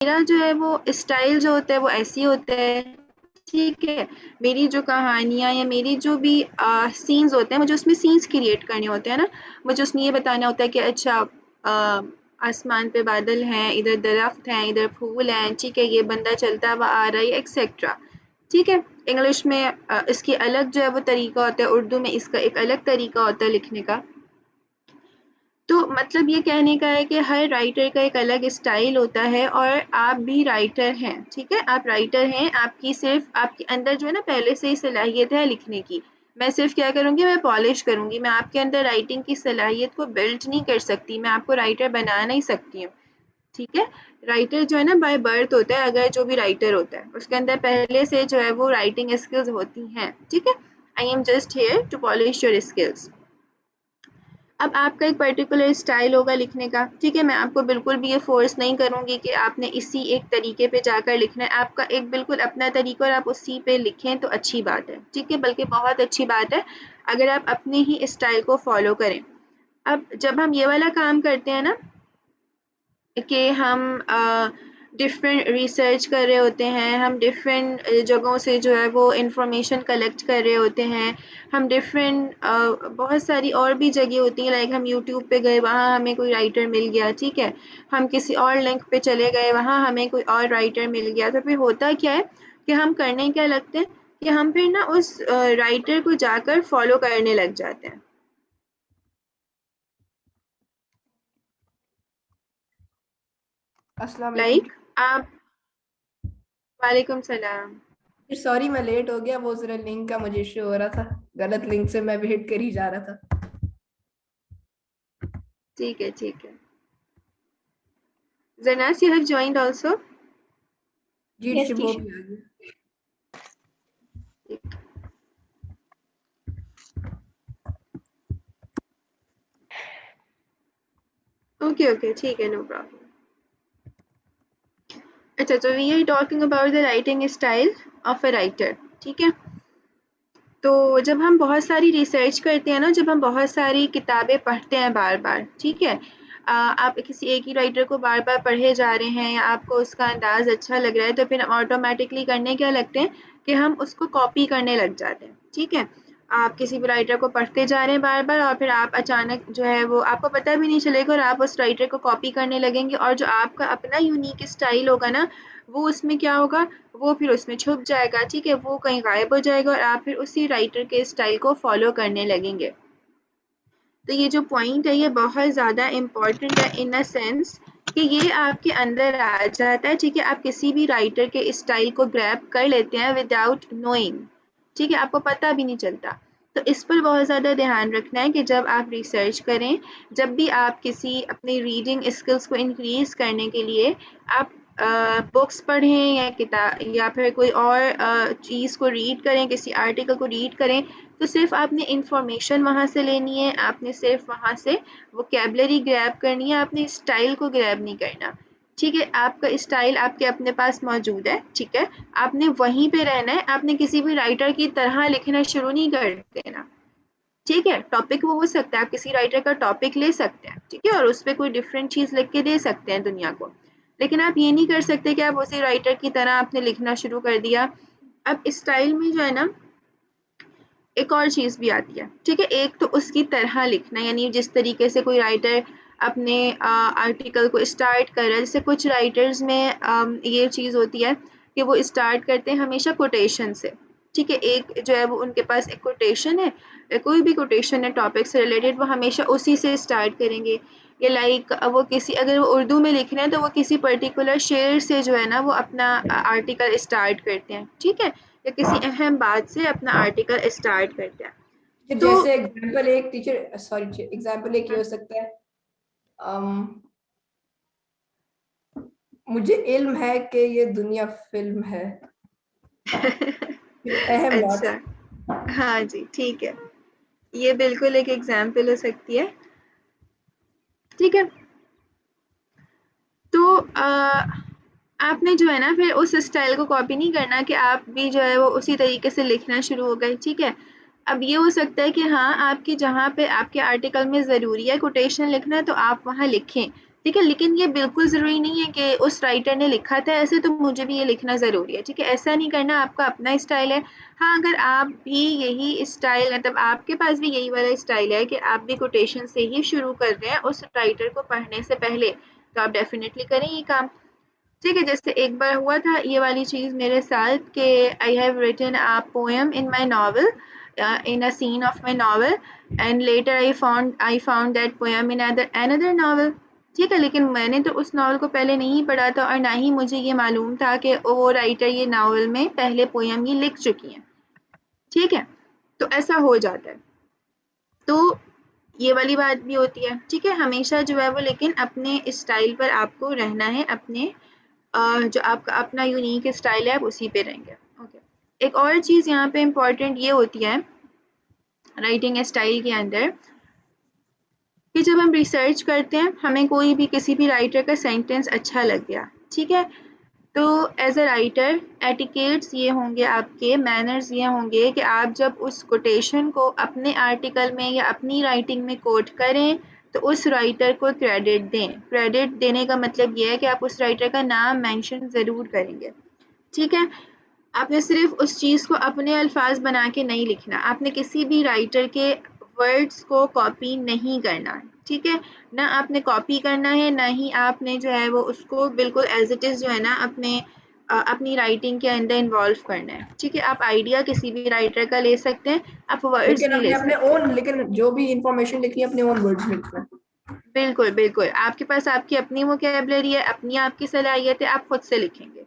मेरा जो है वो स्टाइल जो होता है वो ऐसे ही होता है, ठीक है। मेरी जो कहानियाँ या मेरी जो भी सीन्स होते हैं, मुझे उसमें सीन्स क्रिएट करने होते हैं ना। मुझे उसमें ये बताना होता है कि अच्छा आसमान पे बादल हैं, इधर दरख्त हैं, इधर फूल हैं, ठीक है, ये बंदा चलता हुआ आ रहा है, एक्सेट्रा। ठीक है। इंग्लिश में इसकी अलग जो है वो तरीका होता है, उर्दू में इसका एक अलग तरीका होता है लिखने का। तो मतलब ये कहने का है कि हर राइटर का एक अलग स्टाइल होता है, और आप भी राइटर हैं, ठीक है। आप राइटर हैं, आपकी सिर्फ आपके अंदर जो है ना पहले से ही सलाहियत है लिखने की। मैं सिर्फ क्या करूँगी, मैं पॉलिश करूँगी। मैं आपके अंदर राइटिंग की सलाहियत को बिल्ड नहीं कर सकती, मैं आपको राइटर बना नहीं सकती हूँ, ठीक है। राइटर जो है ना बाय बर्थ होता है, अगर जो भी राइटर होता है उसके अंदर पहले से जो है वो राइटिंग स्किल्स होती हैं, ठीक है। I am just here to polish your skills. अब आपका एक पर्टिकुलर स्टाइल होगा लिखने का, ठीक है। मैं आपको बिल्कुल भी ये फोर्स नहीं करूँगी कि आपने इसी एक तरीके पे जाकर लिखना है। आपका एक बिल्कुल अपना तरीका और आप उसी पे लिखें तो अच्छी बात है, ठीक है, बल्कि बहुत अच्छी बात है अगर आप अपने ही स्टाइल को फॉलो करें। अब जब हम ये वाला काम करते हैं ना कि हम डिफरेंट रिसर्च कर रहे होते हैं, हम डिफरेंट जगहों से जो है वो इंफॉर्मेशन कलेक्ट कर रहे होते हैं, हम डिफरेंट बहुत सारी और भी जगह होती हैं, लाइक हम यूट्यूब पे गए, वहाँ हमें कोई राइटर मिल गया, ठीक है। हम किसी और लिंक पे चले गए, वहाँ हमें कोई और राइटर मिल गया, तो फिर होता क्या है कि हम करने क्या लगते हैं कि हम फिर ना उस राइटर को जाकर फॉलो करने लग जाते हैं। अस्सलाम वालेकुम। लाइक आप, वालेकुम सलाम। सॉरी मैं लेट हो गया, वो जरा लिंक का मुझे इशू हो रहा था, गलत लिंक से मैं वेट कर ही जा रहा था। ठीक है, ठीक है। Zanas, you have joined also? Ji Yes, वो teacher. भी आ गया। Okay, okay, ठीक है, no problem. अच्छा, तो we are talking about the writing style of a writer, ठीक है। तो जब हम बहुत सारी रिसर्च करते हैं ना, जब हम बहुत सारी किताबें पढ़ते हैं बार बार, ठीक है, आप किसी एक ही राइटर को बार बार पढ़े जा रहे हैं या आपको उसका अंदाज अच्छा लग रहा है, तो फिर हम ऑटोमेटिकली करने क्या लगते हैं कि हम उसको कॉपी करने लग जाते हैं, ठीक है। आप किसी भी राइटर को पढ़ते जा रहे हैं बार बार, और फिर आप अचानक जो है वो आपको पता भी नहीं चलेगा और आप उस राइटर को कॉपी करने लगेंगे, और जो आपका अपना यूनिक स्टाइल होगा ना, वो उसमें क्या होगा, वो फिर उसमें छुप जाएगा, ठीक है, वो कहीं गायब हो जाएगा और आप फिर उसी राइटर के स्टाइल को फॉलो करने लगेंगे। तो ये जो पॉइंट है ये बहुत ज़्यादा इम्पोर्टेंट है, इन अ सेंस कि ये आपके अंदर आ जाता है, ठीक है। आप किसी भी राइटर के स्टाइल को ग्रैब कर लेते हैं विदाउट नोइंग, ठीक है, आपको पता भी नहीं चलता। तो इस पर बहुत ज़्यादा ध्यान रखना है कि जब आप रिसर्च करें, जब भी आप किसी अपनी रीडिंग स्किल्स को इंक्रीज करने के लिए आप बुक्स पढ़ें या किताब या फिर कोई और चीज़ को रीड करें, किसी आर्टिकल को रीड करें, तो सिर्फ आपने इंफॉर्मेशन वहाँ से लेनी है, आपने सिर्फ वहाँ से वोकैबुलरी ग्रैब करनी है, आपने स्टाइल को ग्रैब नहीं करना, ठीक है। आपका स्टाइल आपके अपने पास मौजूद है, ठीक है, आपने वहीं पे रहना है, आपने किसी भी राइटर की तरह लिखना शुरू नहीं कर देना, ठीक है। टॉपिक वो हो सकता है, आप किसी राइटर का टॉपिक ले सकते हैं, ठीक है, और उस पर कोई डिफरेंट चीज़ लिख के दे सकते हैं दुनिया को, लेकिन आप ये नहीं कर सकते कि आप उसी राइटर की तरह आपने लिखना शुरू कर दिया। अब स्टाइल में जो है ना एक और चीज़ भी आती है, ठीक है। एक तो उसकी तरह लिखना, यानी जिस तरीके से कोई राइटर अपने आर्टिकल को स्टार्ट कर रहा है, जैसे कुछ राइटर्स में ये चीज़ होती है कि वो स्टार्ट करते हैं हमेशा कोटेशन से, ठीक है। एक जो है वो उनके पास एक कोटेशन है, कोई भी कोटेशन है टॉपिक से रिलेटेड, वो हमेशा उसी से स्टार्ट करेंगे। या लाइक वो किसी, अगर वो उर्दू में लिख रहे हैं तो वो किसी पर्टिकुलर शेर से जो है ना वो अपना आर्टिकल स्टार्ट करते हैं, ठीक है, या किसी अहम बात से अपना आर्टिकल स्टार्ट करते हैं। तो जैसे एग्जांपल एक टीचर, सॉरी एग्जांपल एक ये हो सकता है, मुझे इल्म है कि ये दुनिया फिल्म है, अहम बात। अच्छा, हाँ जी, ठीक है, ये बिल्कुल एक एग्जाम्पल हो सकती है, ठीक है। तो आपने जो है ना फिर उस स्टाइल को कॉपी नहीं करना कि आप भी जो है वो उसी तरीके से लिखना शुरू हो गए, ठीक है। अब ये हो सकता है कि हाँ, आपकी जहाँ पे आपके आर्टिकल में ज़रूरी है कोटेशन लिखना, तो आप वहाँ लिखें, ठीक है, लेकिन ये बिल्कुल ज़रूरी नहीं है कि उस राइटर ने लिखा था ऐसे तो मुझे भी ये लिखना ज़रूरी है, ठीक है? ऐसा नहीं करना, आपका अपना स्टाइल है। हाँ, अगर आप भी यही स्टाइल मतलब आपके पास भी यही वाला स्टाइल है कि आप भी कोटेशन से ही शुरू कर रहे हैं उस राइटर को पढ़ने से पहले, तो आप डेफ़िनेटली करें ये काम। ठीक है, जैसे एक बार हुआ था ये वाली चीज़ मेरे साथ कि I have written a poem in my novel in a scene of my novel and later I found that poem in another novel। ठीक है, लेकिन मैंने तो उस नॉवल को पहले नहीं पढ़ा था और ना ही मुझे ये मालूम था कि वो राइटर ये नॉवल में पहले पोएम ये लिख चुकी हैं। ठीक है, तो ऐसा हो जाता है। तो ये वाली बात भी होती है। ठीक है, हमेशा जो है वो लेकिन अपने स्टाइल पर आपको रहना है, अपने जो आपका अपना यूनिक स्टाइल है आप उसी पे रहेंगे। ओके, एक और चीज़ यहाँ पे इम्पोर्टेंट ये होती है राइटिंग स्टाइल के अंदर कि जब हम रिसर्च करते हैं हमें कोई भी किसी भी राइटर का सेंटेंस अच्छा लग गया, ठीक है, तो एज अ राइटर एटिकेट्स ये होंगे, आपके मैनर्स ये होंगे कि आप जब उस कोटेशन को अपने आर्टिकल में या अपनी राइटिंग में कोट करें तो उस राइटर को क्रेडिट दें। क्रेडिट देने का मतलब ये है कि आप उस राइटर का नाम मेंशन ज़रूर करेंगे। ठीक है, आपने सिर्फ उस चीज़ को अपने अल्फाज बना के नहीं लिखना, आपने किसी भी राइटर के वर्ड्स को कॉपी नहीं करना है। ठीक है, ना आपने कॉपी करना है, ना ही आपने जो है वो उसको बिल्कुल एज इट इज़ जो है ना अपनी राइटिंग के अंदर इन्वॉल्व करना है। ठीक है, आप आइडिया किसी भी राइटर का ले सकते हैं, आप वर्ड्स लेकिन नहीं अपने ले अपने सकते। ओन, लेकिन जो भी इंफॉर्मेशन लिखनी है अपने ओन वर्ड्स में लिखना है। बिल्कुल, बिल्कुल, आपके पास आपकी अपनी वोकैब्युलरी है, अपनी आपकी सलाहियत है, आप खुद से लिखेंगे।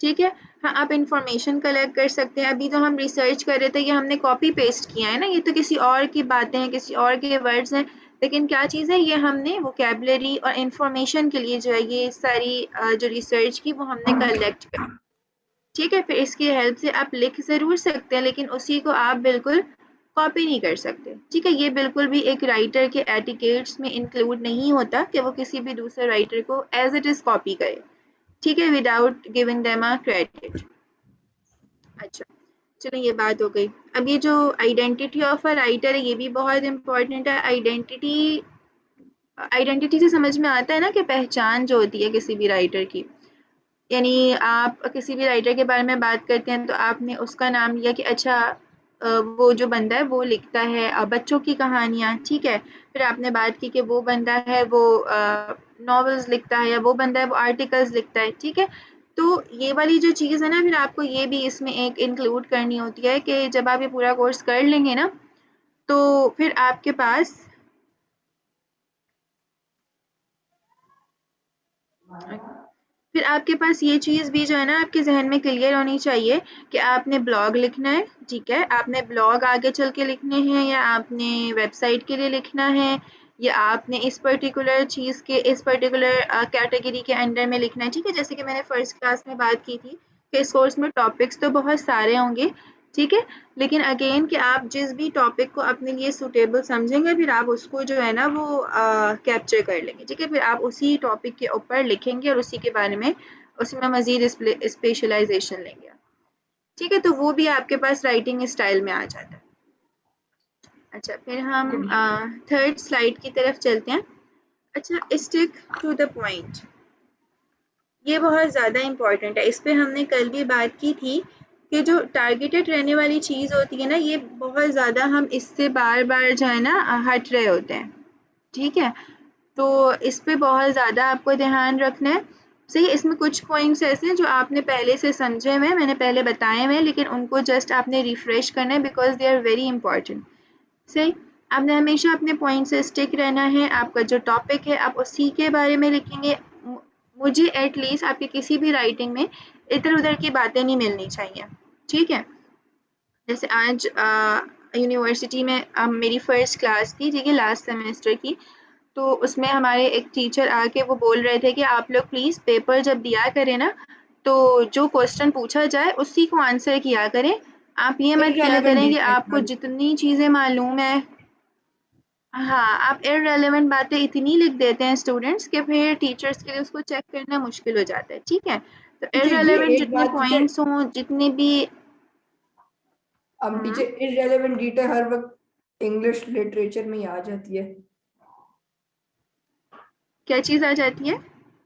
ठीक है, हाँ, आप इंफॉर्मेशन कलेक्ट कर सकते हैं। अभी तो हम रिसर्च कर रहे थे, ये हमने कॉपी पेस्ट किया है ना, ये तो किसी और की बातें हैं, किसी और के वर्ड्स हैं, लेकिन क्या चीज़ है, ये हमने वोकैब्युलरी और इंफॉर्मेशन के लिए जो है ये सारी जो रिसर्च की वो हमने कलेक्ट करी। ठीक है, फिर इसकी हेल्प से आप लिख ज़रूर सकते हैं, लेकिन उसी को आप बिल्कुल कॉपी नहीं कर सकते। ठीक है, ये बिल्कुल भी एक राइटर के एटिकेट्स में इंक्लूड नहीं होता कि वो किसी भी दूसरे राइटर को एज इट इज़ कॉपी करे। ठीक है, without giving them a credit. अच्छा, चलो ये बात हो गई। अब ये जो आइडेंटिटी ऑफ अ राइटर है ये भी बहुत इम्पोर्टेंट है। आइडेंटिटी आइडेंटिटी से समझ में आता है ना कि पहचान जो होती है किसी भी राइटर की, यानी आप किसी भी राइटर के बारे में बात करते हैं तो आपने उसका नाम लिया कि अच्छा वो जो बंदा है वो लिखता है बच्चों की कहानियाँ, ठीक है। फिर आपने बात की कि वो बंदा है वो नॉवेल्स लिखता है, या वो बंदा है वो आर्टिकल्स लिखता है, ठीक है। तो ये वाली जो चीज़ है ना, फिर आपको ये भी इसमें एक इंक्लूड करनी होती है कि जब आप ये पूरा कोर्स कर लेंगे ना, तो फिर आपके पास फिर आपके पास ये चीज़ भी जो है ना आपके ज़हन में क्लियर होनी चाहिए कि आपने ब्लॉग लिखना है, ठीक है? आपने ब्लॉग आगे चल के लिखने हैं, या आपने वेबसाइट के लिए लिखना है, या आपने इस पर्टिकुलर चीज़ के इस पर्टिकुलर कैटेगरी के अंडर में लिखना है, ठीक है? जैसे कि मैंने फर्स्ट क्लास में बात की थी कि इस कोर्स में टॉपिक्स तो बहुत सारे होंगे, ठीक है? लेकिन अगेन कि आप जिस भी टॉपिक को अपने लिए सूटेबल समझेंगे फिर आप उसको जो है ना वो कैप्चर कर लेंगे, ठीक है? फिर आप उसी टॉपिक के ऊपर लिखेंगे और उसी के बारे में उसमें मज़ीद स्पेशलाइजेशन लेंगे, ठीक है? तो वो भी आपके पास राइटिंग स्टाइल में आ जाता है। अच्छा, फिर हम थर्ड स्लाइड की तरफ चलते हैं। अच्छा, स्टिक टू द पॉइंट, ये बहुत ज़्यादा इम्पोर्टेंट है। इस पे हमने कल भी बात की थी कि जो टारगेटेड रहने वाली चीज़ होती है ना, ये बहुत ज़्यादा हम इससे बार-बार जो है ना हट रहे होते हैं, ठीक है? तो इस पे बहुत ज़्यादा आपको ध्यान रखना है। सही, इसमें कुछ पॉइंट्स ऐसे हैं जो आपने पहले से समझे हुए हैं, मैंने पहले बताए हुए हैं, लेकिन उनको जस्ट आपने रिफ्रेश करना है because they are very important. सही, आपने हमेशा अपने पॉइंट से स्टिक रहना है, आपका जो टॉपिक है आप उसी के बारे में लिखेंगे। मुझे एट लीस्ट आपकी किसी भी राइटिंग में इधर-उधर की बातें नहीं मिलनी चाहिए, ठीक है? जैसे आज यूनिवर्सिटी में मेरी फर्स्ट क्लास थी, ठीक है, लास्ट सेमेस्टर की, तो उसमें हमारे एक टीचर आके वो बोल रहे थे कि आप लोग प्लीज़ पेपर जब दिया करें ना, तो जो क्वेश्चन पूछा जाए उसी को आंसर किया करें। आप ये मत किया इररेलेवेंट करें कि डिटेल आपको जितनी चीज़ें मालूम है, हाँ, आप इर्रेलेवेंट बातें इतनी लिख देते हैं स्टूडेंट्स कि फिर टीचर्स के लिए उसको चेक करना मुश्किल हो जाता है, ठीक है? तो टीचर, ये इर्रेलेवेंट एक जितने बात टीचर, पॉइंट्स हों, जितने भी अब हुँ, टीचर इररेलेवेंट डिटेल हर वक्त इंग्लिश लिटरेचर में ही आ जाती है। क्या चीज़ आ जाती है?